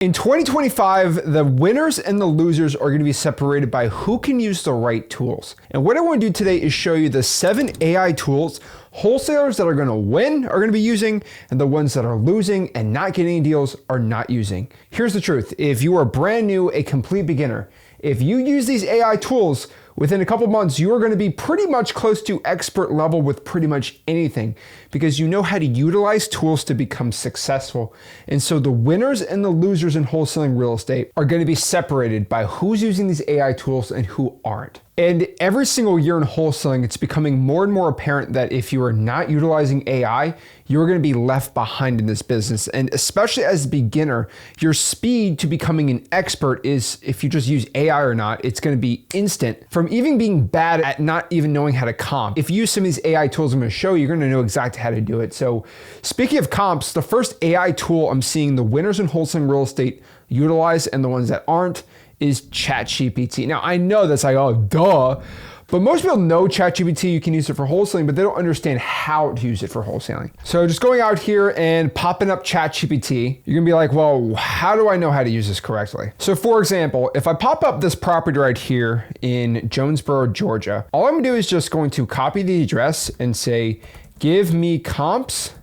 In 2025, the winners and the losers are going to be separated by who can use the right tools. And what I want to do today is show you the 7 AI tools wholesalers that are going to win are going to be using, and the ones that are losing and not getting deals are not using. Here's the truth. If you are brand new, a complete beginner, if you use these AI tools, within a couple months, you are going to be pretty much close to expert level with pretty much anything because you know how to utilize tools to become successful. And so the winners and the losers in wholesaling real estate are going to be separated by who's using these AI tools and who aren't. And every single year in wholesaling, it's becoming more and more apparent that if you are not utilizing AI, you're going to be left behind in this business. And especially as a beginner, your speed to becoming an expert is, if you just use AI or not, it's going to be instant. From even being bad at not even knowing how to comp. If you use some of these AI tools I'm going to show you, you're going to know exactly how to do it. So speaking of comps, the first AI tool I'm seeing the winners in wholesaling real estate utilize and the ones that aren't is ChatGPT. Now I know that's like, oh, duh. But most people know ChatGPT, you can use it for wholesaling, but they don't understand how to use it for wholesaling. So just going out here and popping up ChatGPT, you're gonna be like, well, how do I know how to use this correctly? So for example, if I pop up this property right here in Jonesboro, Georgia, all I'm gonna do is just going to copy the address and say, give me comps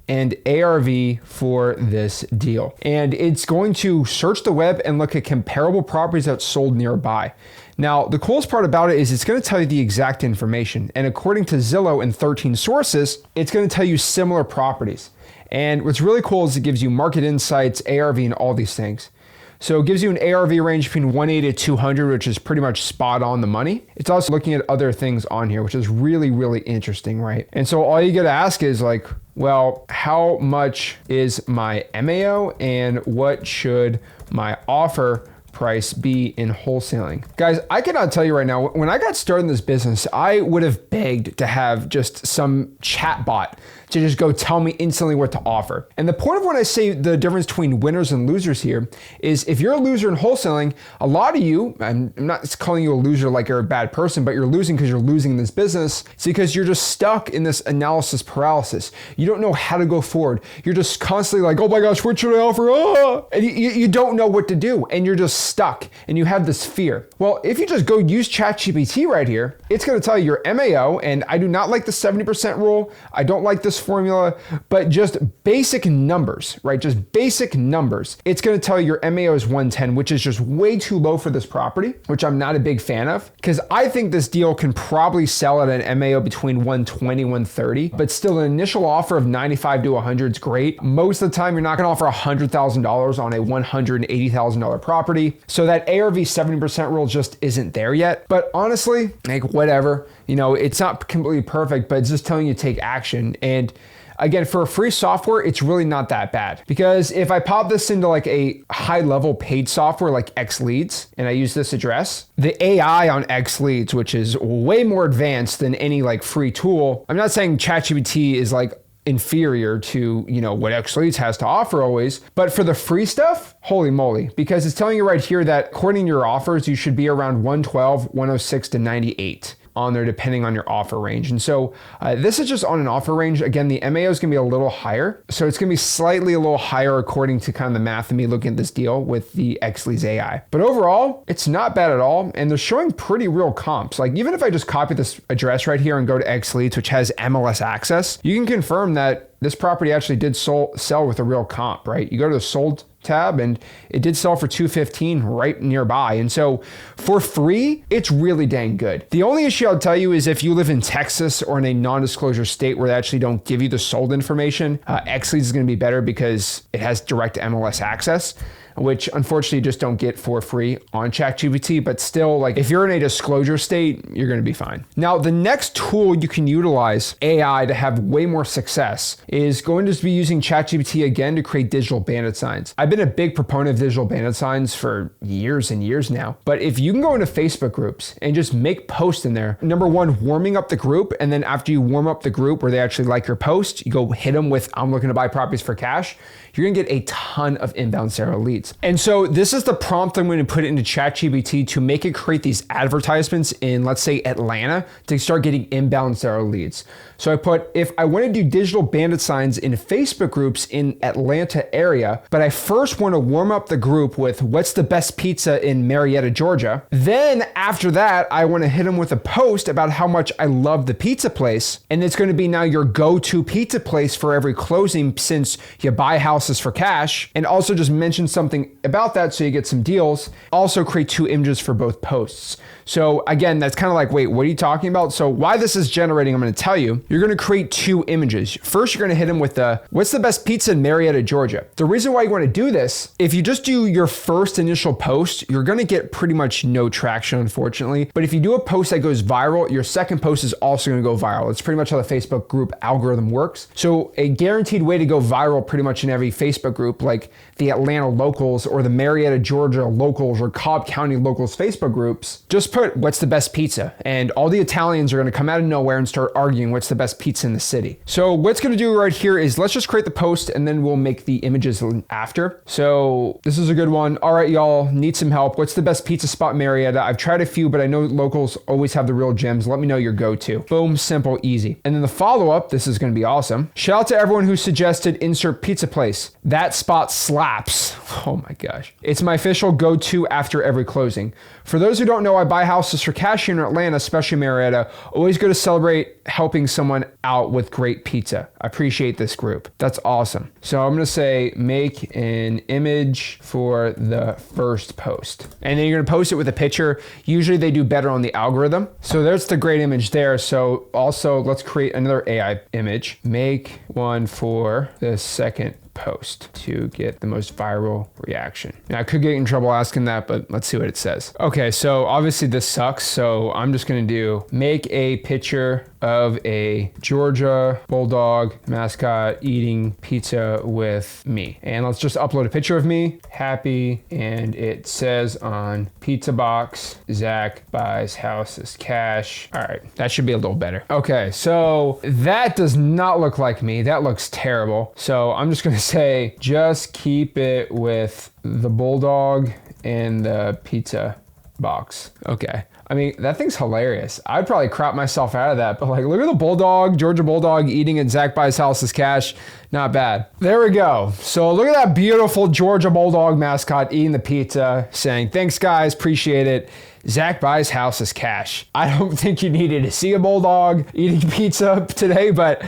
and ARV for this deal. And it's going to search the web and look at comparable properties that sold nearby. Now, the coolest part about it is it's going to tell you the exact information. And according to Zillow and 13 sources, it's going to tell you similar properties. And what's really cool is it gives you market insights, ARV, and all these things. So it gives you an ARV range between 180 to 200, which is pretty much spot on the money. It's also looking at other things on here, which is really, really interesting, right? And so all you got to ask is like, well, how much is my MAO and what should my offer price be in wholesaling? Guys, I cannot tell you right now, when I got started in this business, I would have begged to have just some chat bot to just go tell me instantly what to offer. And the point of when I say the difference between winners and losers here is if you're a loser in wholesaling, a lot of you, I'm not calling you a loser like you're a bad person, but you're losing because you're losing this business. It's because you're just stuck in this analysis paralysis. You don't know how to go forward. You're just constantly like, oh my gosh, what should I offer? Ah! And you don't know what to do. And you're just stuck and you have this fear. Well, if you just go use ChatGPT right here, it's going to tell you your MAO. And I do not like the 70% rule. I don't like this formula, but just basic numbers, right? Just basic numbers. It's going to tell you your MAO is 110, which is just way too low for this property, which I'm not a big fan of because I think this deal can probably sell at an MAO between 120, 130, but still an initial offer of 95 to 100 is great. Most of the time, you're not going to offer $100,000 on a $180,000 property. So that ARV 70% rule just isn't there yet. But honestly, like whatever, it's not completely perfect, but it's just telling you to take action. And again, for a free software, it's really not that bad because if I pop this into like a high level paid software like X Leads and I use this address, the AI on X Leads, which is way more advanced than any like free tool. I'm not saying ChatGPT is like inferior to, what X Leads has to offer always, but for the free stuff, holy moly, because it's telling you right here that according to your offers, you should be around 112, 106 to 98 on there depending on your offer range. And so this is just on an offer range. Again, the MAO is gonna be a little higher. So it's gonna be slightly a little higher according to kind of the math of me looking at this deal with the X Leads AI. But overall, it's not bad at all. And they're showing pretty real comps. Like even if I just copy this address right here and go to X Leads, which has MLS access, you can confirm that this property actually did sell with a real comp, right? You go to the sold tab and it did sell for $215 right nearby. And so for free, it's really dang good. The only issue I'll tell you is if you live in Texas or in a non-disclosure state where they actually don't give you the sold information, X Leads is going to be better because it has direct MLS access, which unfortunately you just don't get for free on ChatGPT, but still, like if you're in a disclosure state, you're gonna be fine. Now, the next tool you can utilize AI to have way more success is going to be using ChatGPT again to create digital bandit signs. I've been a big proponent of digital bandit signs for years and years now, but if you can go into Facebook groups and just make posts in there, number one, warming up the group, and then after you warm up the group where they actually like your post, you go hit them with, I'm looking to buy properties for cash, you're gonna get a ton of inbound Sarah leads. leads. And so this is the prompt I'm going to put into ChatGPT to make it create these advertisements in, let's say, Atlanta to start getting inbound seller leads. So I put, if I want to do digital bandit signs in Facebook groups in Atlanta area, but I first want to warm up the group with what's the best pizza in Marietta, Georgia. Then after that, I want to hit them with a post about how much I love the pizza place. And it's going to be now your go-to pizza place for every closing since you buy houses for cash. And also just mention something about that so you get some deals. Also create 2 images for both posts. So again, that's kind of like, wait, what are you talking about? So why this is generating, I'm going to tell you. You're going to create 2 images. First, you're going to hit them with what's the best pizza in Marietta, Georgia? The reason why you want to do this, if you just do your first initial post, you're going to get pretty much no traction, unfortunately. But if you do a post that goes viral, your second post is also going to go viral. It's pretty much how the Facebook group algorithm works. So a guaranteed way to go viral pretty much in every Facebook group, like the Atlanta locals or the Marietta, Georgia locals or Cobb County locals Facebook groups, just put what's the best pizza. And all the Italians are going to come out of nowhere and start arguing what's the best pizza in the city. So what's going to do right here is let's just create the post and then we'll make the images after. So this is a good one. All right, y'all, need some help. What's the best pizza spot in Marietta? I've tried a few, but I know locals always have the real gems. Let me know your go-to. Boom, simple, easy. And then the follow-up, this is going to be awesome. Shout out to everyone who suggested insert pizza place. That spot slaps. Oh my gosh. It's my official go-to after every closing. For those who don't know, I buy houses for cash here in Atlanta, especially Marietta. Always go to celebrate helping someone out with great pizza. I appreciate this group. That's awesome. So I'm going to say make an image for the first post. And then you're going to post it with a picture. Usually they do better on the algorithm. So there's the great image there. So also let's create another AI image. Make one for the second post to get the most viral reaction. Now, I could get in trouble asking that, but let's see what it says. Okay, so obviously this sucks. So I'm just going to do make a picture of a Georgia Bulldog mascot eating pizza with me. And let's just upload a picture of me, happy, and it says on pizza box, Zach buys houses cash. All right, that should be a little better. Okay, so that does not look like me. That looks terrible. So I'm just gonna say, just keep it with the Bulldog and the pizza box. Okay. I mean, that thing's hilarious. I'd probably crop myself out of that, but like, look at the Bulldog, Georgia Bulldog eating at Zach buys houses cash. Not bad. There we go. So look at that beautiful Georgia Bulldog mascot eating the pizza, saying, thanks guys, appreciate it. Zach buys houses cash. I don't think you needed to see a Bulldog eating pizza today, but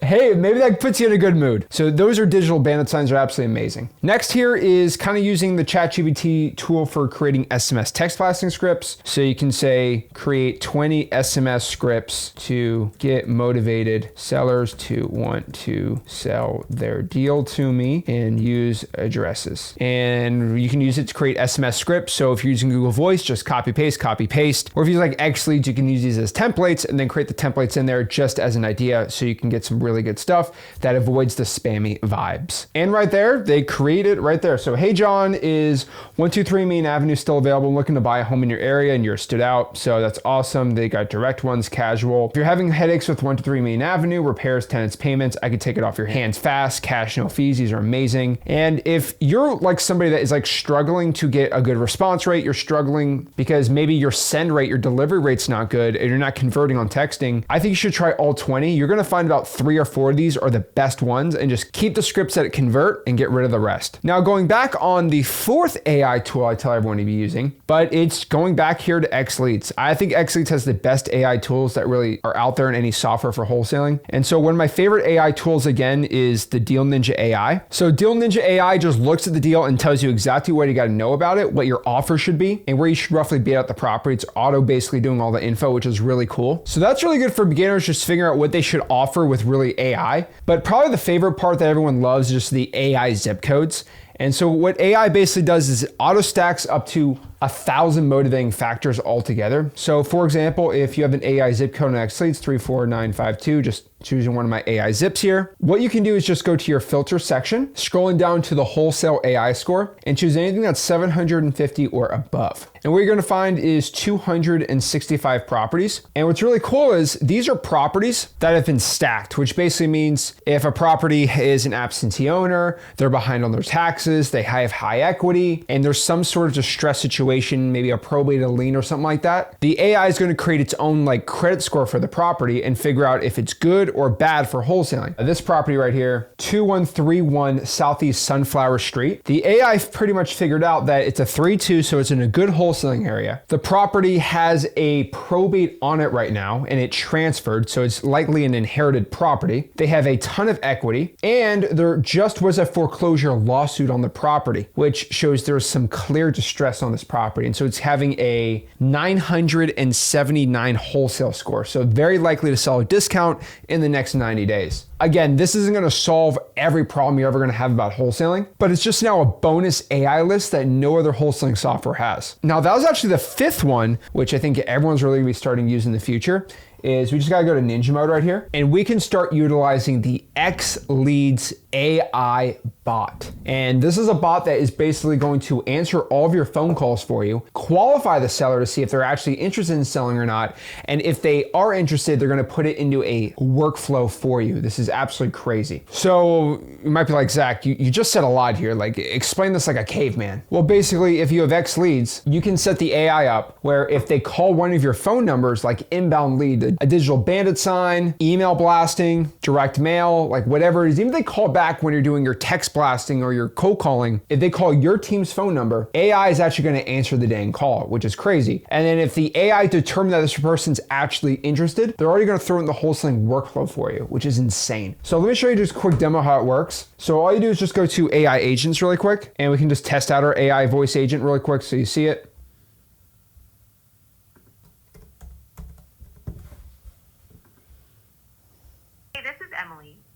hey, maybe that puts you in a good mood. So those are digital bandit signs, are absolutely amazing. Next here is kind of using the ChatGPT tool for creating SMS text blasting scripts. So you can say, create 20 SMS scripts to get motivated sellers to want to sell their deal to me and use addresses. And you can use it to create SMS scripts. So if you're using Google Voice, just copy, paste. Or if you like X Leads, you can use these as templates and then create the templates in there just as an idea so you can get some really good stuff that avoids the spammy vibes. And right there, they create it right there. So, hey John, is 123 Main Avenue still available? I'm looking to buy a home in your area and you're stood out. So that's awesome. They got direct ones, casual. If you're having headaches with 123 Main Avenue, repairs, tenants, payments, I could take it off your hands fast, cash, no fees. These are amazing. And if you're like somebody that is like struggling to get a good response rate, you're struggling because maybe your send rate, your delivery rate's not good and you're not converting on texting, I think you should try all 20. You're going to find about 3 or 4 of these are the best ones, and just keep the scripts that convert and get rid of the rest. Now going back on the 4th AI tool I tell everyone to be using, but it's going back here to X Leads. I think X Leads has the best AI tools that really are out there in any software for wholesaling. And so one of my favorite AI tools again is the Deal Ninja AI. So Deal Ninja AI just looks at the deal and tells you exactly what you got to know about it, what your offer should be, and where you should roughly bid out the property. It's auto basically doing all the info, which is really cool. So that's really good for beginners, just figuring out what they should offer with really AI. But probably the favorite part that everyone loves is just the AI zip codes. And so what AI basically does is it auto stacks up to 1,000 motivating factors altogether. So for example, if you have an AI zip code in X Leads 34952, just choosing one of my AI zips here. What you can do is just go to your filter section, scrolling down to the wholesale AI score, and choose anything that's 750 or above. And what you're gonna find is 265 properties. And what's really cool is these are properties that have been stacked, which basically means if a property is an absentee owner, they're behind on their taxes, they have high equity, and there's some sort of distress situation, maybe a probate, a lien or something like that, the AI is gonna create its own like credit score for the property and figure out if it's good or bad for wholesaling. This property right here, 2131 Southeast Sunflower Street. The AI pretty much figured out that it's a 3-2, so it's in a good wholesaling area. The property has a probate on it right now and it transferred, so it's likely an inherited property. They have a ton of equity and there just was a foreclosure lawsuit on the property, which shows there's some clear distress on this property. And so it's having a 979 wholesale score. So very likely to sell a discount in the next 90 days. Again, this isn't gonna solve every problem you're ever gonna have about wholesaling, but it's just now a bonus AI list that no other wholesaling software has. Now that was actually the 5th one, which I think everyone's really gonna be starting to use in the future, is we just gotta go to ninja mode right here, and we can start utilizing the X Leads AI bot. And this is a bot that is basically going to answer all of your phone calls for you, qualify the seller to see if they're actually interested in selling or not, and if they are interested, they're gonna put it into a workflow for you. This is absolutely crazy. So you might be like, Zach, you just said a lot here, like explain this like a caveman. Well, basically, if you have X Leads, you can set the AI up where if they call one of your phone numbers, like inbound lead, a digital bandit sign, email blasting, direct mail, like whatever it is, even if they call back when you're doing your text blasting or your cold calling, if they call your team's phone number, AI is actually gonna answer the dang call, which is crazy. And then if the AI determines that this person's actually interested, they're already gonna throw it in the wholesaling workflow for you, which is insane. So let me show you just a quick demo how it works. So all you do is just go to AI agents really quick, and we can just test out our AI voice agent really quick so you see it.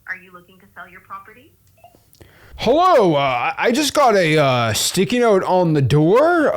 Are you looking to sell your property? Hello, I just got a sticky note on the door.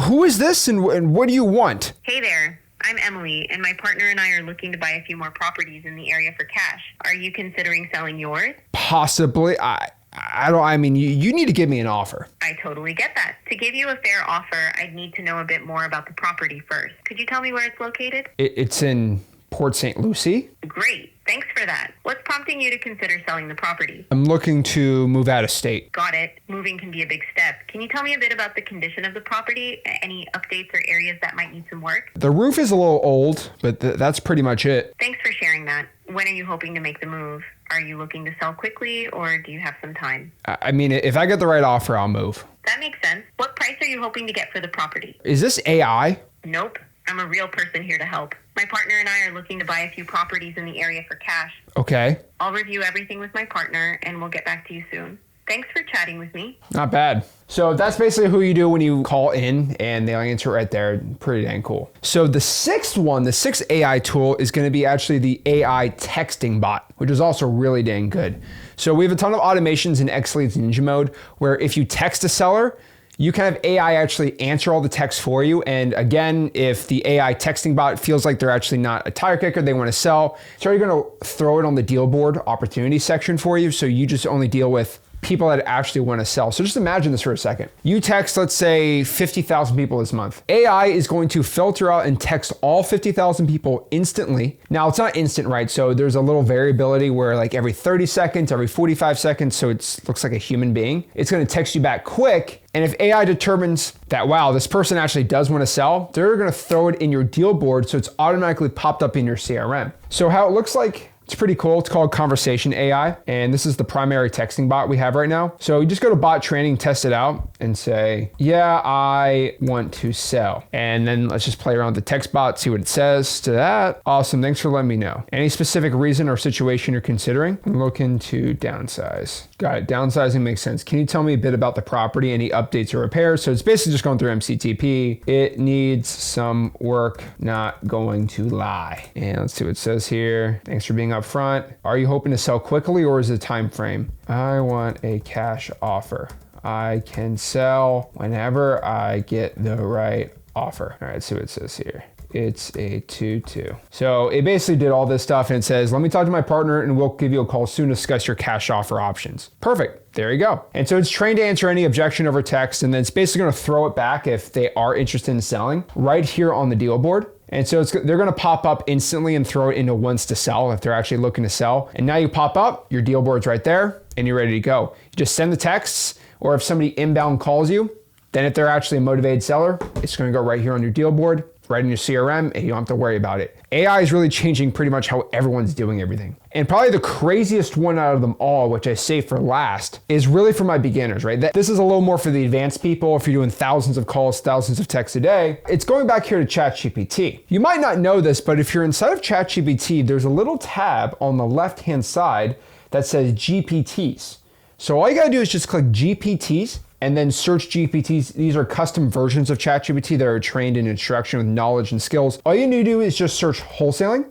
Who is this and what do you want? Hey there, I'm Emily, and my partner and I are looking to buy a few more properties in the area for cash. Are you considering selling yours? Possibly. I mean, you need to give me an offer. I totally get that. To give you a fair offer, I'd need to know a bit more about the property first. Could you tell me where it's located? It's in Port St. Lucie. Great. Thanks for that. What's prompting you to consider selling the property? I'm looking to move out of state. Got it. Moving can be a big step. Can you tell me a bit about the condition of the property? Any updates or areas that might need some work? The roof is a little old, but that's pretty much it. Thanks for sharing that. When are you hoping to make the move? Are you looking to sell quickly or do you have some time? I mean, if I get the right offer, I'll move. That makes sense. What price are you hoping to get for the property? Is this AI? Nope. I'm a real person here to help. My partner and I are looking to buy a few properties in the area for cash. Okay. I'll review everything with my partner and we'll get back to you soon. Thanks for chatting with me. Not bad. So that's basically who you do when you call in and they'll answer right there. Pretty dang cool. So the 6th one, the 6th AI tool is going to be actually the AI texting bot, which is also really dang good. So we have a ton of automations in X Leads Ninja mode where if you text a seller, you can have AI actually answer all the text for you. And again, if the AI texting bot feels like they're actually not a tire kicker, they want to sell, it's already going to throw it on the deal board opportunity section for you. So you just only deal with people that actually want to sell. So just imagine this for a second. You text, let's say 50,000 people this month. AI is going to filter out and text all 50,000 people instantly. Now it's not instant, right? So there's a little variability where like every 30 seconds, every 45 seconds. So it looks like a human being. It's going to text you back quick. And if AI determines that, wow, this person actually does want to sell, they're going to throw it in your deal board. So it's automatically popped up in your CRM. So how it looks like, it's pretty cool. It's called Conversation AI, and this is the primary texting bot we have right now. So you just go to bot training, test it out, and say, yeah, I want to sell. And then let's just play around with the text bot, see what it says to that. Awesome, thanks for letting me know. Any specific reason or situation you're considering? I'm looking to downsize. Got it, downsizing makes sense. Can you tell me a bit about the property, any updates or repairs? So it's basically just going through MCTP. It needs some work, not going to lie. And let's see what it says here. Thanks for being up front. Are you hoping to sell quickly or is it a time frame? I want a cash offer. I can sell whenever I get the right offer. All right, let's see what it says here. It's a 2-2. So it basically did all this stuff and it says, let me talk to my partner and we'll give you a call soon to discuss your cash offer options. Perfect. There you go. And so it's trained to answer any objection over text, and then it's basically going to throw it back if they are interested in selling right here on the deal board. And so they're going to pop up instantly and throw it into wants to sell if they're actually looking to sell. And now you pop up, your deal board's right there and you're ready to go. You just send the texts, or if somebody inbound calls you, then if they're actually a motivated seller, it's going to go right here on your deal board, right in your CRM, and you don't have to worry about it. AI is really changing pretty much how everyone's doing everything. And probably the craziest one out of them all, which I save for last, is really for my beginners, right? This is a little more for the advanced people. If you're doing thousands of calls, thousands of texts a day, it's going back here to ChatGPT. You might not know this, but if you're inside of ChatGPT, there's a little tab on the left-hand side that says GPTs. So all you gotta do is just click GPTs and then search GPTs. These are custom versions of ChatGPT that are trained in instruction with knowledge and skills. All you need to do is just search wholesaling,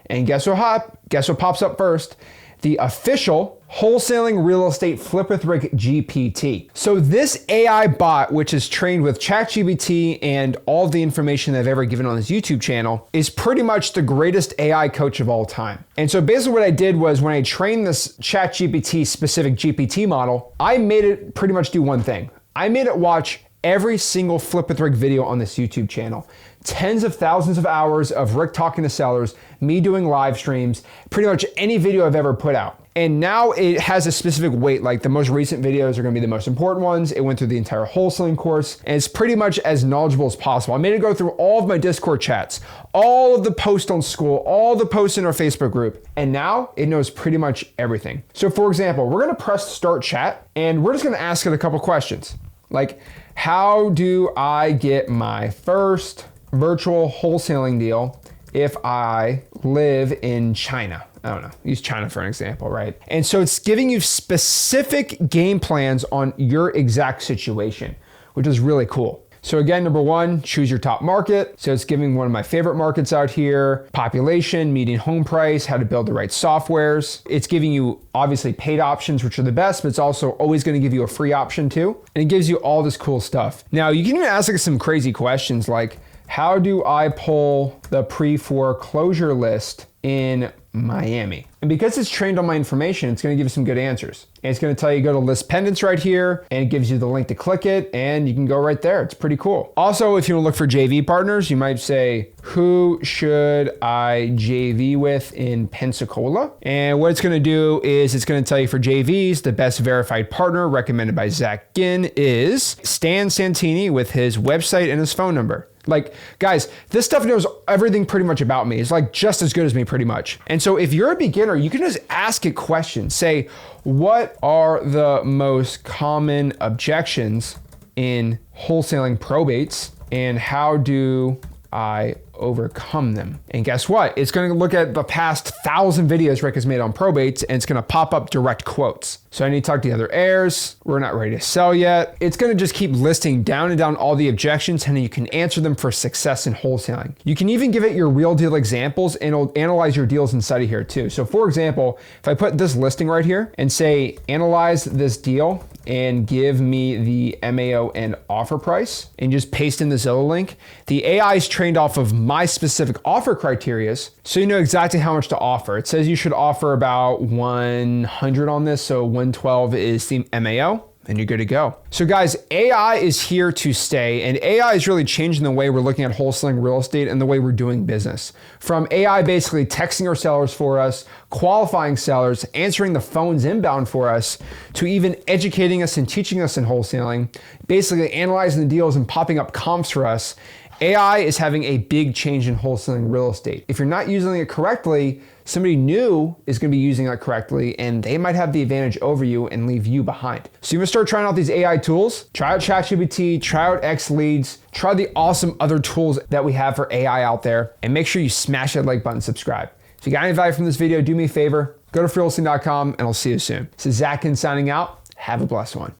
and guess what pops up first? The official Wholesaling Real Estate Flip with Rick GPT. So this AI bot, which is trained with ChatGPT and all the information that I've ever given on this YouTube channel, is pretty much the greatest AI coach of all time. And so basically what I did was, when I trained this ChatGPT specific GPT model, I made it pretty much do one thing. I made it watch every single Flip with Rick video on this YouTube channel. Tens of thousands of hours of Rick talking to sellers, me doing live streams, pretty much any video I've ever put out. And now it has a specific weight, like the most recent videos are gonna be the most important ones. It went through the entire wholesaling course, and it's pretty much as knowledgeable as possible. I made it go through all of my Discord chats, all of the posts on school, all the posts in our Facebook group, and now it knows pretty much everything. So for example, we're gonna press start chat, and we're just gonna ask it a couple questions. Like, how do I get my first virtual wholesaling deal if I live in China? I don't know, use China for an example, right? And so it's giving you specific game plans on your exact situation, which is really cool. So again, number one, choose your top market. So it's giving one of my favorite markets out here: population, median home price, how to build the right softwares. It's giving you obviously paid options, which are the best, but it's also always gonna give you a free option too. And it gives you all this cool stuff. Now you can even ask like some crazy questions like, how do I pull the pre-foreclosure list in Miami? And because it's trained on my information, it's gonna give you some good answers. And it's gonna tell you go to list pendants right here, and it gives you the link to click it, and you can go right there. It's pretty cool. Also, if you wanna look for JV partners, you might say, who should I JV with in Pensacola? And what it's gonna do is it's gonna tell you for JVs, the best verified partner recommended by Zach Ginn is Stan Santini with his website and his phone number. Like, guys, this stuff knows everything pretty much about me. It's like just as good as me pretty much. And so if you're a beginner, you can just ask it questions. Say, what are the most common objections in wholesaling probates, and how do I overcome them? And guess what? It's going to look at the past 1,000 videos Rick has made on probates, and it's going to pop up direct quotes. So I need to talk to the other heirs. We're not ready to sell yet. It's going to just keep listing down and down all the objections, and then you can answer them for success in wholesaling. You can even give it your real deal examples, and it'll analyze your deals inside of here too. So for example, if I put this listing right here and say, analyze this deal and give me the MAO and offer price, and just paste in the Zillow link, the AI is trained off of my specific offer criterias, so you know exactly how much to offer. It says you should offer about 100 on this, so 112 is the MAO, and you're good to go. So guys, AI is here to stay, and AI is really changing the way we're looking at wholesaling real estate and the way we're doing business. From AI basically texting our sellers for us, qualifying sellers, answering the phones inbound for us, to even educating us and teaching us in wholesaling, basically analyzing the deals and popping up comps for us. AI is having a big change in wholesaling real estate. If you're not using it correctly, somebody new is gonna be using it correctly, and they might have the advantage over you and leave you behind. So you're gonna start trying out these AI tools. Try out ChatGPT, try out X Leads, try the awesome other tools that we have for AI out there, and make sure you smash that like button, subscribe. If you got any value from this video, do me a favor, go to freewholesaling.com, and I'll see you soon. This is Zach Ginn signing out. Have a blessed one.